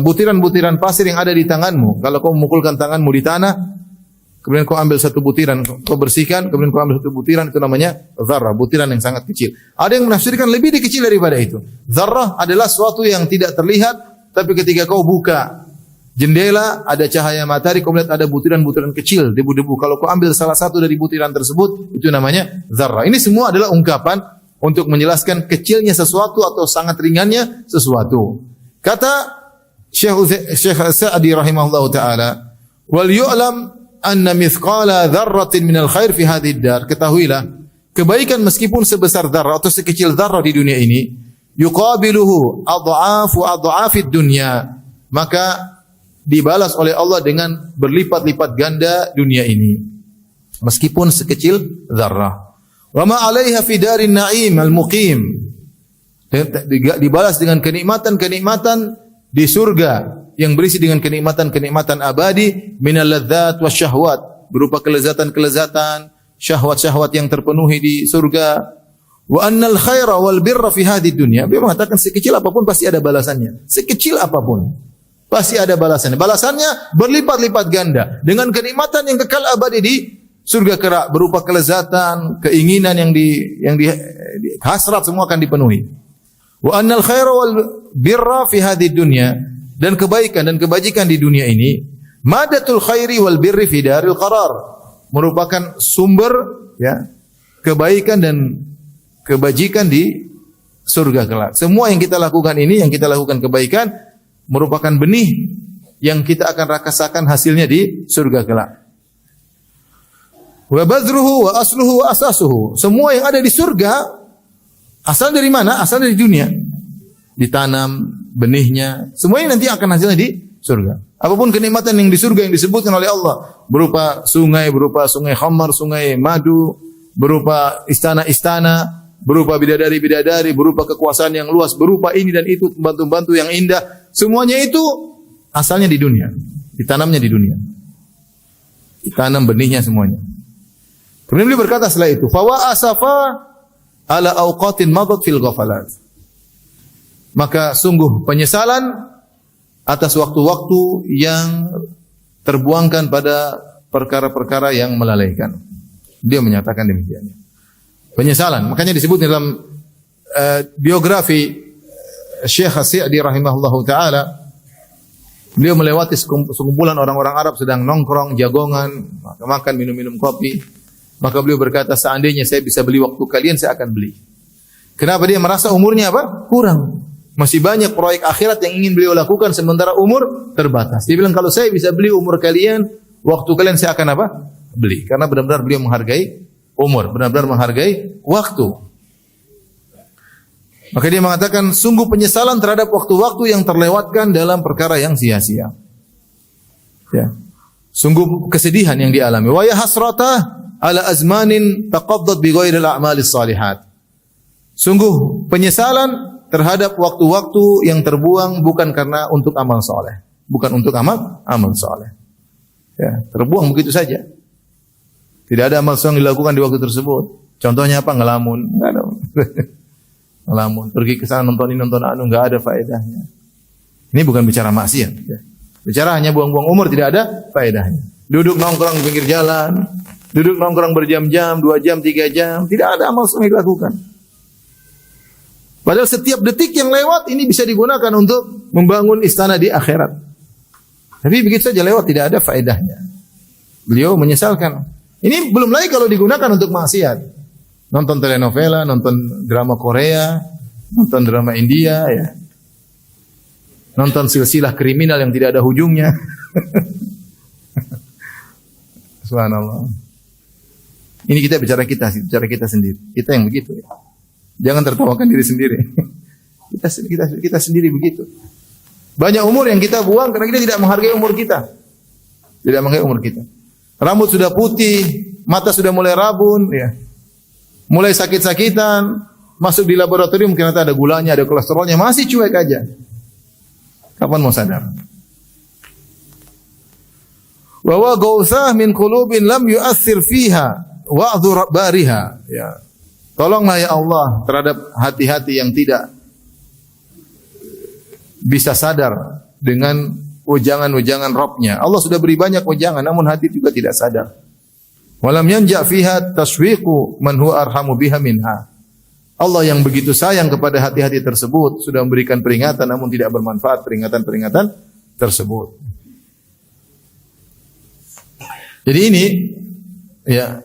butiran-butiran pasir yang ada di tanganmu. Kalau kau memukulkan tanganmu di tanah, kemudian kau ambil satu butiran, kau bersihkan, kemudian kau ambil satu butiran, itu namanya zarrah, butiran yang sangat kecil. Ada yang menafsirkan lebih kecil daripada itu. Zarrah adalah sesuatu yang tidak terlihat, tapi ketika kau buka jendela, ada cahaya matahari, kau melihat ada butiran-butiran kecil, debu-debu. Kalau kau ambil salah satu dari butiran tersebut, itu namanya zarrah. Ini semua adalah ungkapan untuk menjelaskan kecilnya sesuatu atau sangat ringannya sesuatu. Kata Syekh Sa'di rahimahullahu taala, "Wal yu'lam anna mithqala dzarratin minal khair fi hadhihi ad-dar." Ketahuilah, kebaikan meskipun sebesar dzarrah atau sekecil dzarrah di dunia ini, yuqabiluhu adha'afu adha'afid dunya. Maka dibalas oleh Allah dengan berlipat-lipat ganda dunia ini. Meskipun sekecil dzarrah. Wa ma 'alaiha fi darin na'im al-muqim. Dibalas dengan kenikmatan-kenikmatan di surga yang berisi dengan kenikmatan-kenikmatan abadi minal ladzat wasyahwat, berupa kelezatan-kelezatan, syahwat-syahwat yang terpenuhi di surga. Wa annal khaira wal birra fi hadhihi dunya. Dia mengatakan sekecil apapun pasti ada balasannya. Sekecil apapun pasti ada balasannya. Balasannya berlipat-lipat ganda dengan kenikmatan yang kekal abadi di surga kelak, berupa kelezatan, keinginan yang di hasrat semua akan dipenuhi. Wa annal khaira wal birra fi hadhihi dunya, dan kebaikan dan kebajikan di dunia ini, madatul khairi wal birri fi daril qarar, merupakan sumber ya kebaikan dan kebajikan di surga kelak. Semua yang kita lakukan ini, yang kita lakukan kebaikan, merupakan benih yang kita akan rasakan hasilnya di surga kelak. Wa badruhu wa asluhu wa asasuhu. Semua yang ada di surga asal dari mana? Asal dari dunia. Ditanam benihnya, semuanya nanti akan hasilnya di surga. Apapun kenikmatan yang di surga yang disebutkan oleh Allah, berupa sungai khamar, sungai madu, berupa istana-istana, berupa bidadari-bidadari, berupa kekuasaan yang luas, berupa ini dan itu, pembantu-pembantu yang indah, semuanya itu asalnya di dunia, ditanamnya di dunia. Ditanam benihnya semuanya. Kemudian beliau berkata setelah itu, fawa asafa ala awqatin madat fil ghafalat. Maka sungguh penyesalan atas waktu-waktu yang terbuangkan pada perkara-perkara yang melalaikan. Dia menyatakan demikian. Penyesalan, makanya disebut dalam biografi Syekh Sa'di rahimahullahu taala, beliau melewati sekumpulan orang-orang Arab sedang nongkrong, jagongan, makan minum-minum kopi. Maka beliau berkata, seandainya saya bisa beli waktu kalian, saya akan beli. Kenapa? Dia merasa umurnya apa? Kurang. Masih banyak proyek akhirat yang ingin beliau lakukan sementara umur terbatas. Dia bilang, kalau saya bisa beli umur kalian, waktu kalian saya akan apa? Beli. Karena benar-benar beliau menghargai umur, benar-benar menghargai waktu. Maka dia mengatakan, sungguh penyesalan terhadap waktu-waktu yang terlewatkan dalam perkara yang sia-sia. Ya. Sungguh kesedihan yang dialami. Wa ya hasrata ala azmanin taqaddat bi ghairil a'malis salihat. Sungguh penyesalan terhadap waktu-waktu yang terbuang bukan karena untuk amal soleh, bukan untuk amal soleh. Ya, terbuang begitu saja. Tidak ada amal soleh yang dilakukan di waktu tersebut. Contohnya apa? Ngelamun, enggak ada. Ngelamun, pergi ke sana nonton ini nonton anu, enggak ada faedahnya. Ini bukan bicara maksiat. Ya. Bicara hanya buang-buang umur, tidak ada faedahnya. Duduk nongkrong di pinggir jalan, duduk nongkrong berjam-jam, 2 jam, 3 jam, tidak ada amal soleh dilakukan. Padahal setiap detik yang lewat ini bisa digunakan untuk membangun istana di akhirat. Tapi begitu saja lewat, tidak ada faedahnya. Beliau menyesalkan. Ini belum lagi kalau digunakan untuk maksiat. Nonton telenovela, nonton drama Korea, nonton drama India, ya. Nonton silsilah kriminal yang tidak ada ujungnya. Subhanallah. Ini kita bicara kita sendiri. Kita yang begitu, ya. Jangan tertawakan diri sendiri. Kita sendiri begitu. Banyak umur yang kita buang karena kita tidak menghargai umur kita. Tidak menghargai umur kita. Rambut sudah putih, mata sudah mulai rabun, ya. Mulai sakit-sakitan, masuk di laboratorium ternyata ada gulanya, ada kolesterolnya, masih cuek aja. Kapan mau sadar? Wa wa gautsah min qulubin lam yu'athir fiha wa'dhu bariha, ya. Tolonglah ya Allah terhadap hati-hati yang tidak bisa sadar dengan wejangan-wejangan Rabb-Nya. Allah sudah beri banyak wejangan, namun hati juga tidak sadar. Walam yanja fiha tashwiqu man huwa arhamu biha minha. Allah yang begitu sayang kepada hati-hati tersebut sudah memberikan peringatan, namun tidak bermanfaat peringatan-peringatan tersebut. Jadi ini, ya,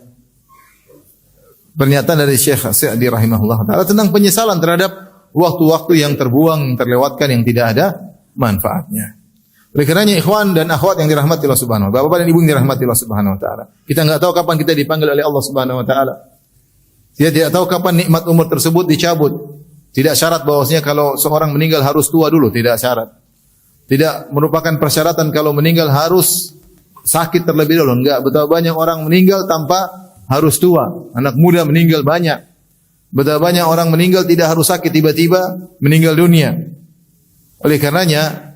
pernyataan dari Syekh Sa'di rahimahullah ta'ala tentang penyesalan terhadap waktu-waktu yang terbuang, terlewatkan, yang tidak ada manfaatnya. Oleh karenanya ikhwan dan akhwat yang dirahmati Allah Subhanahu wa taala, bapak dan ibu yang dirahmati Allah Subhanahu wa taala, kita enggak tahu kapan kita dipanggil oleh Allah Subhanahu wa taala. Kita tidak tahu kapan nikmat umur tersebut dicabut. Tidak syarat bahwasanya kalau seorang meninggal harus tua dulu, tidak syarat. Tidak merupakan persyaratan kalau meninggal harus sakit terlebih dahulu, enggak. Betapa banyak orang meninggal tanpa harus tua. Anak muda meninggal banyak. Betapa banyak orang meninggal tidak harus sakit, tiba-tiba meninggal dunia. Oleh karenanya,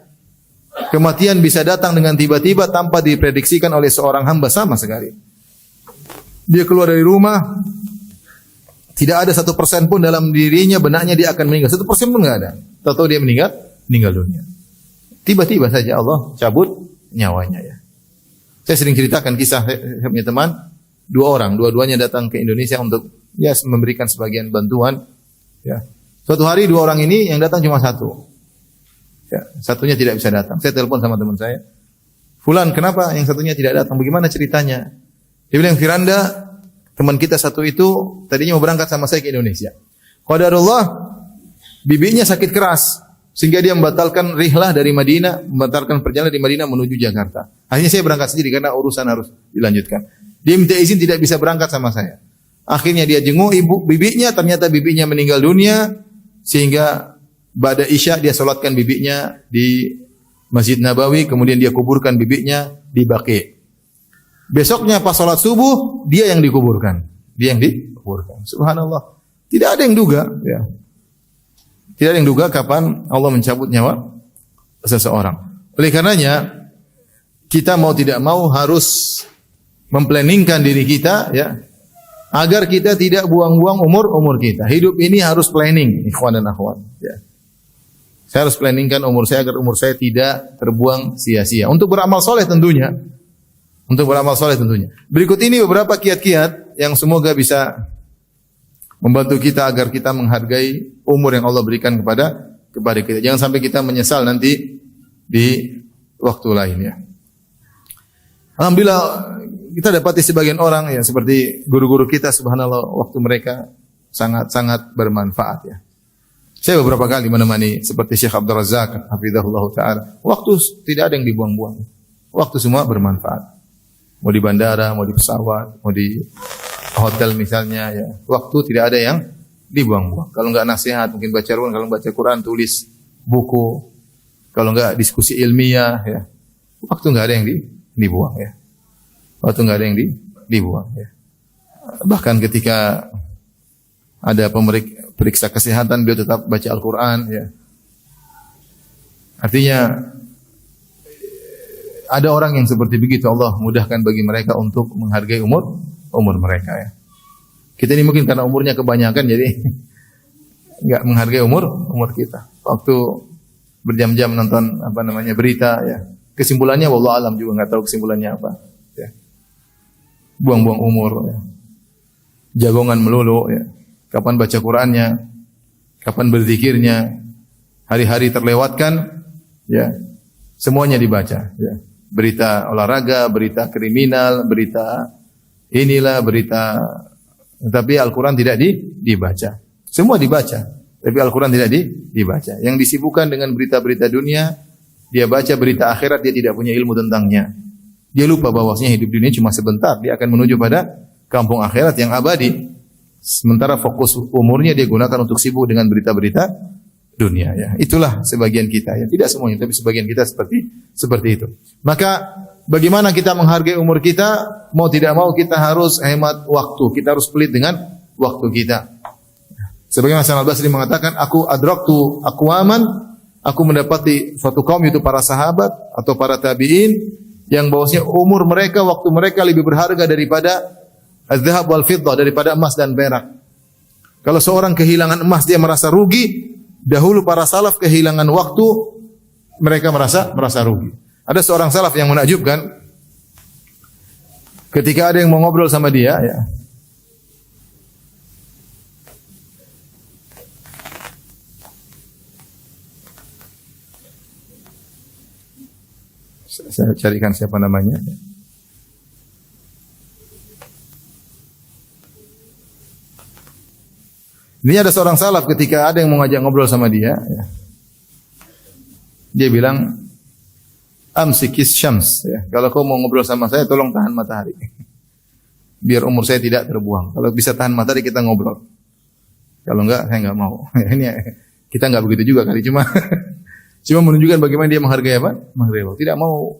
kematian bisa datang dengan tiba-tiba tanpa diprediksikan oleh seorang hamba sama sekali. Dia keluar dari rumah, tidak ada 1% pun dalam dirinya benaknya dia akan meninggal. 1% pun enggak ada. Tahu-tahu dia meninggal dunia. Tiba-tiba saja Allah cabut nyawanya, ya. Saya sering ceritakan kisah, saya punya teman, 2 orang, dua-duanya datang ke Indonesia untuk, ya, memberikan sebagian bantuan, ya. Suatu hari 2 orang ini yang datang cuma 1. Ya, satunya tidak bisa datang. Saya telepon sama teman saya. Fulan, kenapa yang satunya tidak datang? Bagaimana ceritanya? Dia bilang, Firanda, teman kita satu itu tadinya mau berangkat sama saya ke Indonesia. Qadarullah, bibinya sakit keras sehingga dia membatalkan rihlah dari Madinah, membatalkan perjalanan dari Madinah menuju Jakarta. Akhirnya saya berangkat sendiri karena urusan harus dilanjutkan. Dia minta izin tidak bisa berangkat sama saya. Akhirnya dia jenguk bibinya, ternyata bibinya meninggal dunia, sehingga pada Isya dia salatkan bibinya di Masjid Nabawi, kemudian dia kuburkan bibinya di Baqi'. Besoknya pas salat subuh dia yang dikuburkan. Dia yang dikuburkan. Subhanallah. Tidak ada yang duga, ya. Tidak ada yang duga kapan Allah mencabut nyawa seseorang. Oleh karenanya kita mau tidak mau harus memplanningkan diri kita, ya, agar kita tidak buang-buang umur kita. Hidup ini harus planning, ikhwan dan akhwat, ya. Saya harus planningkan umur saya agar umur saya tidak terbuang sia-sia. Untuk beramal soleh tentunya. Untuk beramal soleh tentunya. Berikut ini beberapa kiat-kiat yang semoga bisa membantu kita agar kita menghargai umur yang Allah berikan kepada kita. Jangan sampai kita menyesal nanti di waktu lainnya. Alhamdulillah kita dapati sebagian orang ya seperti guru-guru kita, subhanallah, waktu mereka sangat-sangat bermanfaat ya. Saya beberapa kali menemani seperti Syekh Abdul Razak hafizahullah taala. Waktu tidak ada yang dibuang-buang. Waktu semua bermanfaat. Mau di bandara, mau di pesawat, mau di hotel misalnya ya. Waktu tidak ada yang dibuang-buang. Kalau enggak nasihat, mungkin baca Quran, kalau baca Quran tulis buku. Kalau enggak diskusi ilmiah ya. Waktu enggak ada yang dibuang ya. Waktu enggak ada yang dibuang ya. Bahkan ketika ada periksa kesehatan, beliau tetap baca Al-Quran ya. Artinya ada orang yang seperti begitu, Allah mudahkan bagi mereka untuk menghargai umur mereka ya. Kita ini mungkin karena umurnya kebanyakan jadi enggak menghargai umur kita. Waktu berjam-jam nonton berita ya. Kesimpulannya wallahu alam juga enggak tahu kesimpulannya apa ya. Buang-buang umur ya. Jagongan melulu ya. Kapan baca Qur'annya, kapan berzikirnya, hari-hari terlewatkan, ya semuanya dibaca. Ya. Berita olahraga, berita kriminal, berita inilah, berita, tapi Al-Quran tidak dibaca. Semua dibaca, tapi Al-Quran tidak dibaca. Yang disibukkan dengan berita-berita dunia, dia baca berita akhirat, dia tidak punya ilmu tentangnya. Dia lupa bahwasanya hidup dunia cuma sebentar, dia akan menuju pada kampung akhirat yang abadi. Sementara fokus umurnya dia gunakan untuk sibuk dengan berita-berita dunia ya. Itulah sebagian kita ya. Tidak semuanya tapi sebagian kita seperti itu. Maka bagaimana kita menghargai umur kita? Mau tidak mau kita harus hemat waktu. Kita harus pelit dengan waktu kita. Sebagaimana Hasan Al-Basri mengatakan, aku adraktu aqwaman, aku mendapati suatu kaum itu para sahabat atau para tabi'in yang bahwasanya umur mereka, waktu mereka lebih berharga daripada az-zahab wal fiddah, daripada emas dan perak. Kalau seorang kehilangan emas dia merasa rugi, dahulu para salaf kehilangan waktu mereka merasa rugi. Ada seorang salaf yang menakjubkan ketika ada yang mau ngobrol sama dia ya. Saya carikan siapa namanya. Ini ada seorang salaf ketika ada yang mau ngajak ngobrol sama dia, ya. Dia bilang, amsikis syams. Ya. Kalau kau mau ngobrol sama saya, tolong tahan matahari. Biar umur saya tidak terbuang. Kalau bisa tahan matahari, kita ngobrol. Kalau enggak, saya enggak mau. Ini kita enggak begitu juga kali. Cuma menunjukkan bagaimana dia menghargai apa? Menghargai waktu. Tidak mau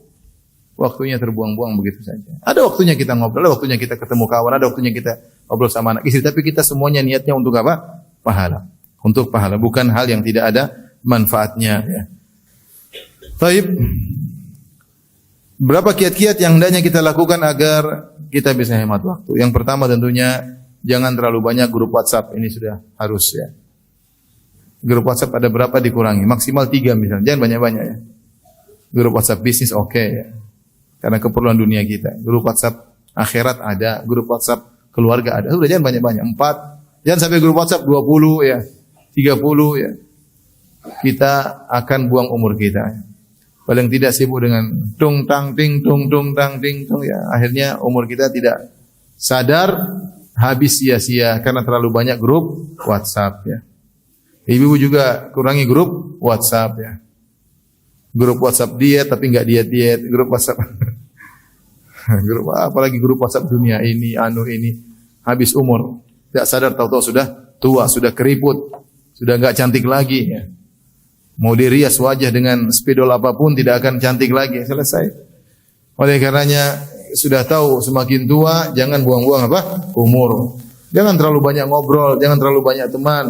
waktunya terbuang-buang begitu saja. Ada waktunya kita ngobrol, ada waktunya kita ketemu kawan, ada waktunya kita ngobrol sama anak istri, tapi kita semuanya niatnya untuk apa? Pahala. Untuk pahala, bukan hal yang tidak ada manfaatnya ya. Baik. Berapa kiat-kiat yang hendaknya kita lakukan agar kita bisa hemat waktu? Yang pertama tentunya jangan terlalu banyak grup WhatsApp. Ini sudah harus ya. Grup WhatsApp ada berapa dikurangi? Maksimal 3 misalnya. Jangan banyak-banyak ya. Grup WhatsApp bisnis oke ya. Karena keperluan dunia kita. Grup WhatsApp akhirat ada, grup WhatsApp keluarga ada. Sudah jangan banyak-banyak, 4. Jangan sampai grup WhatsApp 20 ya, 30 ya. Kita akan buang umur kita. Paling tidak sibuk dengan tung tang ting tung tang ting tung ya. Akhirnya umur kita tidak sadar habis sia-sia karena terlalu banyak grup WhatsApp ya. Ibu juga kurangi grup WhatsApp ya. Grup WhatsApp diet tapi enggak diet-diet, grup WhatsApp grup apalagi grup WhatsApp dunia ini habis umur. Tidak sadar tahu-tahu sudah tua, sudah keriput, sudah enggak cantik lagi ya. Mau dirias wajah dengan spidol apapun tidak akan cantik lagi, selesai. Oleh karenanya sudah tahu semakin tua jangan buang-buang apa? Umur. Jangan terlalu banyak ngobrol, jangan terlalu banyak teman.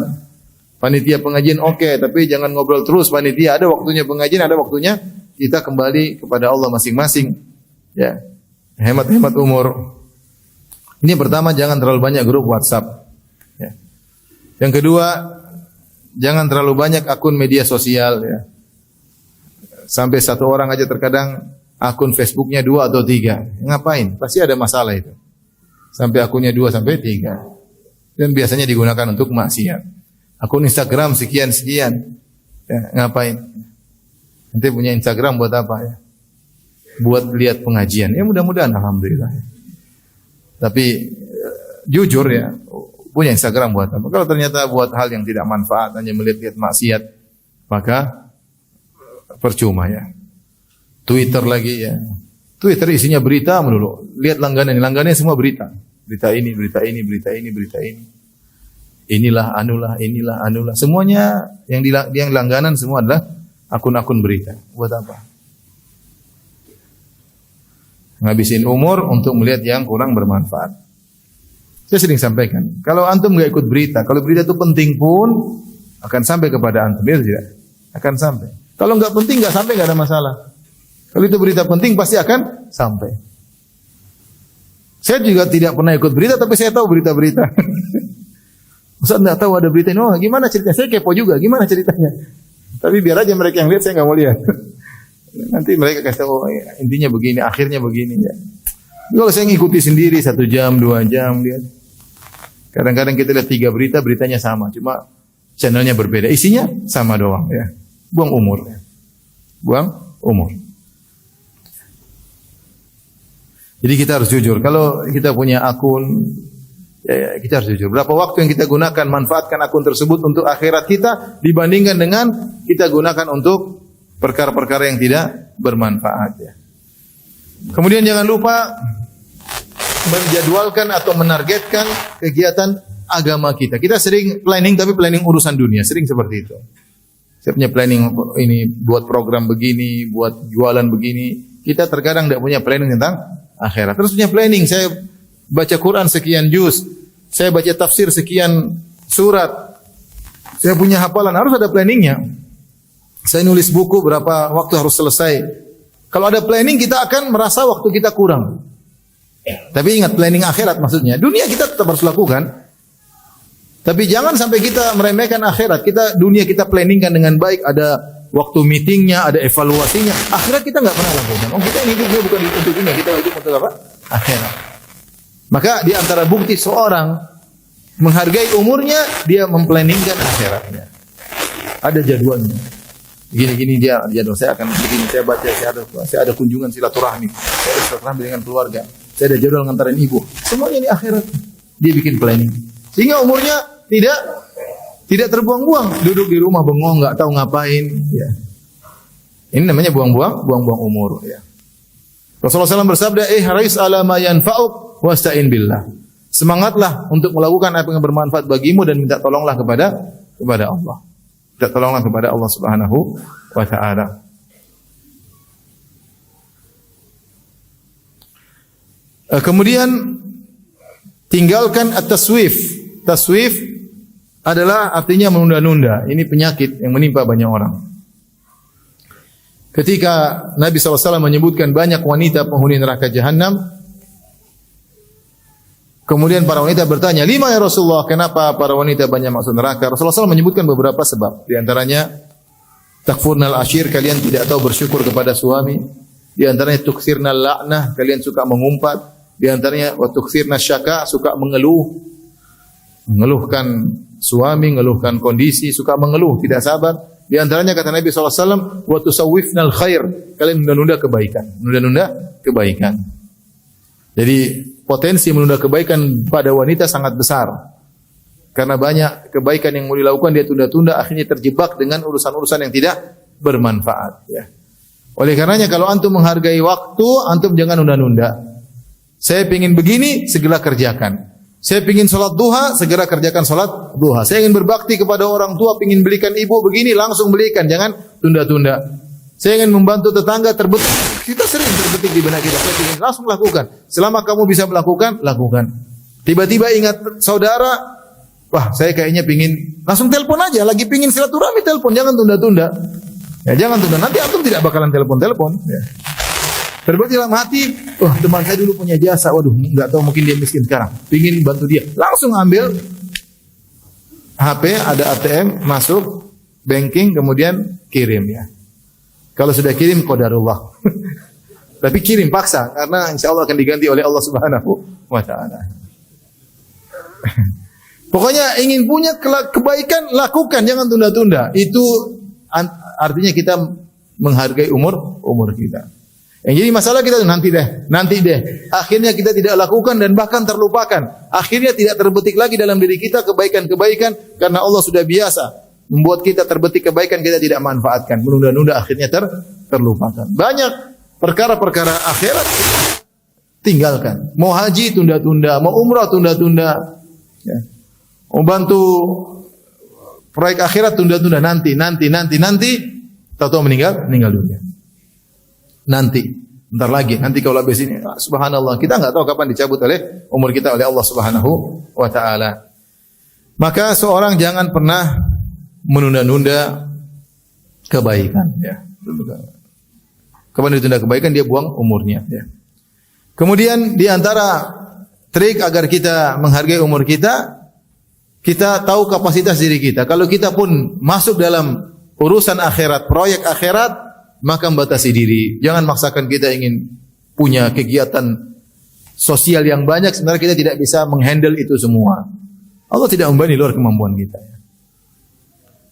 Panitia pengajian oke, tapi jangan ngobrol terus panitia. Ada waktunya pengajian, ada waktunya kita kembali kepada Allah masing-masing. Ya. Hemat-hemat umur. Ini pertama, jangan terlalu banyak grup WhatsApp. Ya. Yang kedua, jangan terlalu banyak akun media sosial ya. Sampai satu orang aja terkadang akun Facebooknya 2 atau 3. Ngapain? Pasti ada masalah itu. Sampai akunnya 2 sampai 3. Dan biasanya digunakan untuk maksiat. Akun Instagram sekian-sekian. Ya, ngapain? Nanti punya Instagram buat apa ya? Buat lihat pengajian. Ya mudah-mudahan alhamdulillah. Tapi jujur ya, punya Instagram buat apa? Kalau ternyata buat hal yang tidak manfaat, hanya melihat-lihat maksiat, maka percuma ya. Twitter lagi ya. Twitter isinya berita melulu. Lihat langganannya semua berita. Berita ini, berita ini, berita ini, berita ini. Inilah anulah. Semuanya yang langganan semua adalah akun-akun berita. Buat apa? Ngabisin umur untuk melihat yang kurang bermanfaat. Saya sering sampaikan, kalau antum nggak ikut berita, kalau berita itu penting pun akan sampai kepada antum, ya tidak? Akan sampai. Kalau nggak penting nggak sampai, nggak ada masalah. Kalau itu berita penting pasti akan sampai. Saya juga tidak pernah ikut berita, tapi saya tahu berita-berita. Ustaz nggak tahu ada berita ini, oh gimana ceritanya? Saya kepo juga, gimana ceritanya? Tapi biar aja mereka yang lihat, saya nggak mau lihat. Nanti mereka kasih tahu, oh, intinya begini, akhirnya begini. Ya. Kalau saya ngikuti sendiri 1 jam, 2 jam, lihat. Kadang-kadang kita lihat 3 berita, beritanya sama, cuma channelnya berbeda, isinya sama doang. Ya. Buang umur. Ya. Buang umur. Jadi kita harus jujur. Kalau kita punya akun, ya, kita harus jujur. Berapa waktu yang kita gunakan, manfaatkan akun tersebut untuk akhirat kita dibandingkan dengan kita gunakan untuk perkara-perkara yang tidak bermanfaat. Ya. Kemudian jangan lupa menjadwalkan atau menargetkan kegiatan agama kita. Kita sering planning, tapi planning urusan dunia. Sering seperti itu. Saya punya planning ini, buat program begini, buat jualan begini. Kita terkadang tidak punya planning tentang akhirat. Terus punya planning, saya baca Quran sekian juz, saya baca tafsir sekian surat, saya punya hafalan, harus ada planningnya. Saya nulis buku berapa waktu harus selesai. Kalau ada planning kita akan merasa waktu kita kurang. Tapi ingat planning akhirat maksudnya. Dunia kita tetap harus lakukan. Tapi jangan sampai kita meremehkan akhirat. Dunia kita planningkan dengan baik, ada waktu meetingnya, ada evaluasinya. Akhirat kita nggak pernah lakukan. Oh kita ini hidupnya bukan untuk dunia, kita hidup untuk apa? Akhirat. Maka di antara bukti seorang menghargai umurnya, dia memplanningkan akhiratnya. Ada jadwalnya. Gini-gini dia jadwal, saya akan begini, saya baca, saya ada kunjungan silaturahmi, saya ada silaturahmi dengan keluarga, saya ada jadwal ngantarin ibu. Semuanya ini akhirat. Dia bikin planning. Sehingga umurnya tidak terbuang-buang, duduk di rumah bengong, nggak tahu ngapain. Ya. Ini namanya buang-buang umur. Ya. Rasulullah SAW bersabda, haris ala ma yanfa'uk wasta'in billah. Semangatlah untuk melakukan apa yang bermanfaat bagimu dan minta tolonglah kepada Allah. Minta tolonglah kepada Allah Subhanahu wa Ta'ala. Kemudian tinggalkan at-taswif. Taswif adalah artinya menunda-nunda. Ini penyakit yang menimpa banyak orang. Ketika Nabi SAW menyebutkan banyak wanita penghuni neraka Jahannam, kemudian para wanita bertanya, "Lima ya Rasulullah, kenapa para wanita banyak masuk neraka?" Rasulullah SAW menyebutkan beberapa sebab. Di antaranya, takfurnal ashir, kalian tidak tahu bersyukur kepada suami. Di antaranya, tukthirnal la'nah, kalian suka mengumpat. Di antaranya, wa tukthirnas syaka, suka mengeluhkan suami, mengeluhkan kondisi, suka mengeluh, tidak sabar. Di antaranya kata Nabi SAW, wa tusawwifnal khair, kalian menunda-nunda kebaikan. Jadi potensi menunda kebaikan pada wanita sangat besar. Karena banyak kebaikan yang mau dilakukan dia tunda-tunda, akhirnya terjebak dengan urusan-urusan yang tidak bermanfaat. Ya. Oleh karenanya kalau antum menghargai waktu, antum jangan nunda-nunda. Saya ingin begini, segera kerjakan. Saya ingin sholat duha, segera kerjakan sholat duha. Saya ingin berbakti kepada orang tua, ingin belikan ibu begini, langsung belikan, jangan tunda-tunda. Saya ingin membantu tetangga terbetik. Kita sering terbetik di benak kita. Saya ingin langsung lakukan. Selama kamu bisa melakukan, lakukan. Tiba-tiba ingat saudara, wah saya kayaknya pingin, langsung telepon aja. Lagi pingin silaturahmi, telepon, jangan tunda-tunda. Ya jangan tunda. Nanti antum tidak bakalan telepon. Ya. Terbetik dalam hati, teman saya dulu punya jasa, waduh, nggak tahu mungkin dia miskin sekarang, pingin bantu dia, langsung ambil HP, ada ATM, masuk banking, kemudian kirim ya. Kalau sudah kirim qadarullah, tapi kirim paksa, karena insya Allah akan diganti oleh Allah Subhanahu wa Ta'ala. Pokoknya ingin punya kebaikan, lakukan, jangan tunda-tunda. Itu artinya kita menghargai umur kita. Yang jadi masalah kita nanti deh. Akhirnya kita tidak lakukan dan bahkan terlupakan. Akhirnya tidak terbetik lagi dalam diri kita kebaikan-kebaikan karena Allah sudah biasa membuat kita terbetik kebaikan kita tidak manfaatkan. Menunda-nunda akhirnya terlupakan. Banyak perkara-perkara akhirat kita tinggalkan. Mau haji tunda-tunda, mau umrah tunda-tunda. Ya. Mau bantu proyek akhirat tunda-tunda nanti. Tahu-tahu meninggal dunia. Nanti, bentar lagi, nanti kalau habis ini, subhanallah, kita enggak tahu kapan dicabut oleh umur kita oleh Allah Subhanahu wa taala. Maka seorang jangan pernah menunda-nunda kebaikan, ya. Kapan ditunda kebaikan dia buang umurnya, ya. Kemudian di antara trik agar kita menghargai umur kita tahu kapasitas diri kita. Kalau kita pun masuk dalam urusan akhirat, proyek akhirat, maka membatasi diri. Jangan maksakan kita ingin punya kegiatan sosial yang banyak, sebenarnya kita tidak bisa menghandle itu semua. Allah tidak membebani luar kemampuan kita.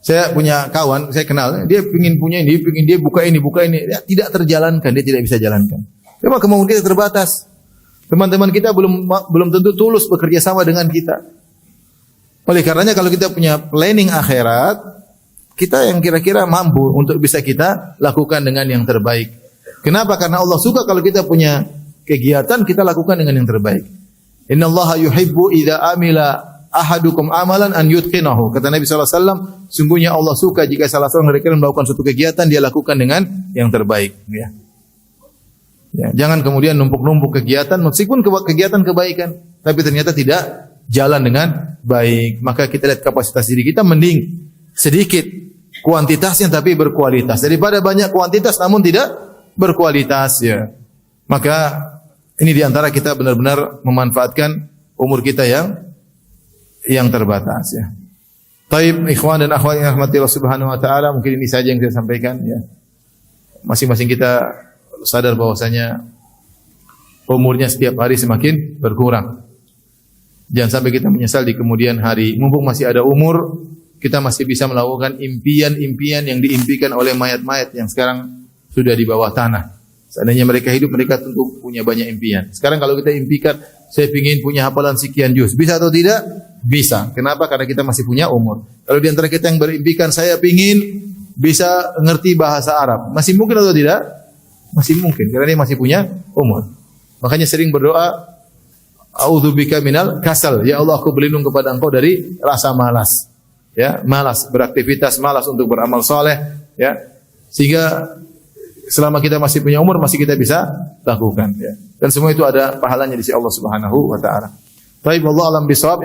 Saya punya kawan, saya kenal, dia ingin punya ini, ingin dia buka ini, ya, tidak terjalankan, dia tidak bisa jalankan. Memang kemampuan kita terbatas. Teman-teman kita belum tentu tulus bekerja sama dengan kita. Oleh karenanya kalau kita punya planning akhirat, kita yang kira-kira mampu untuk bisa kita lakukan dengan yang terbaik. Kenapa? Karena Allah suka kalau kita punya kegiatan, kita lakukan dengan yang terbaik. Innallaha yuhibbu idza amila ahadukum amalan an yutqinahu. Kata Nabi SAW, sungguhnya Allah suka jika salah seorang dari kalian melakukan suatu kegiatan, dia lakukan dengan yang terbaik. Ya. Ya, jangan kemudian numpuk-numpuk kegiatan, meskipun kegiatan kebaikan, tapi ternyata tidak jalan dengan baik. Maka kita lihat kapasitas diri kita, mending sedikit kuantitasnya tapi berkualitas daripada banyak kuantitas namun tidak berkualitas, ya. Maka ini diantara kita benar-benar memanfaatkan umur kita yang terbatas, ya. Taib ikhwan dan akhwat yang rahmati Allah Subhanahu wa taala, mungkin ini saja yang saya sampaikan, ya. Masing-masing kita sadar bahwasanya umurnya setiap hari semakin berkurang. Jangan sampai kita menyesal di kemudian hari. Mumpung masih ada umur, kita masih bisa melakukan impian-impian yang diimpikan oleh mayat-mayat yang sekarang sudah di bawah tanah. Seandainya mereka hidup, mereka tentu punya banyak impian. Sekarang kalau kita impikan, saya ingin punya hafalan sekian juz, bisa atau tidak? Bisa. Kenapa? Karena kita masih punya umur. Kalau di antara kita yang berimpikan, saya ingin bisa ngerti bahasa Arab, masih mungkin atau tidak? Masih mungkin, karena dia masih punya umur. Makanya sering berdoa, a'udzubika minal kasal. Ya Allah, aku berlindung kepada Engkau dari rasa malas. Ya, malas beraktivitas, malas untuk beramal soleh, ya. Sehingga selama kita masih punya umur, masih kita bisa lakukan, ya. Dan semua itu ada pahalanya di sisi Allah Subhanahu wa taala. Baik, wallahu a'lam bishawab.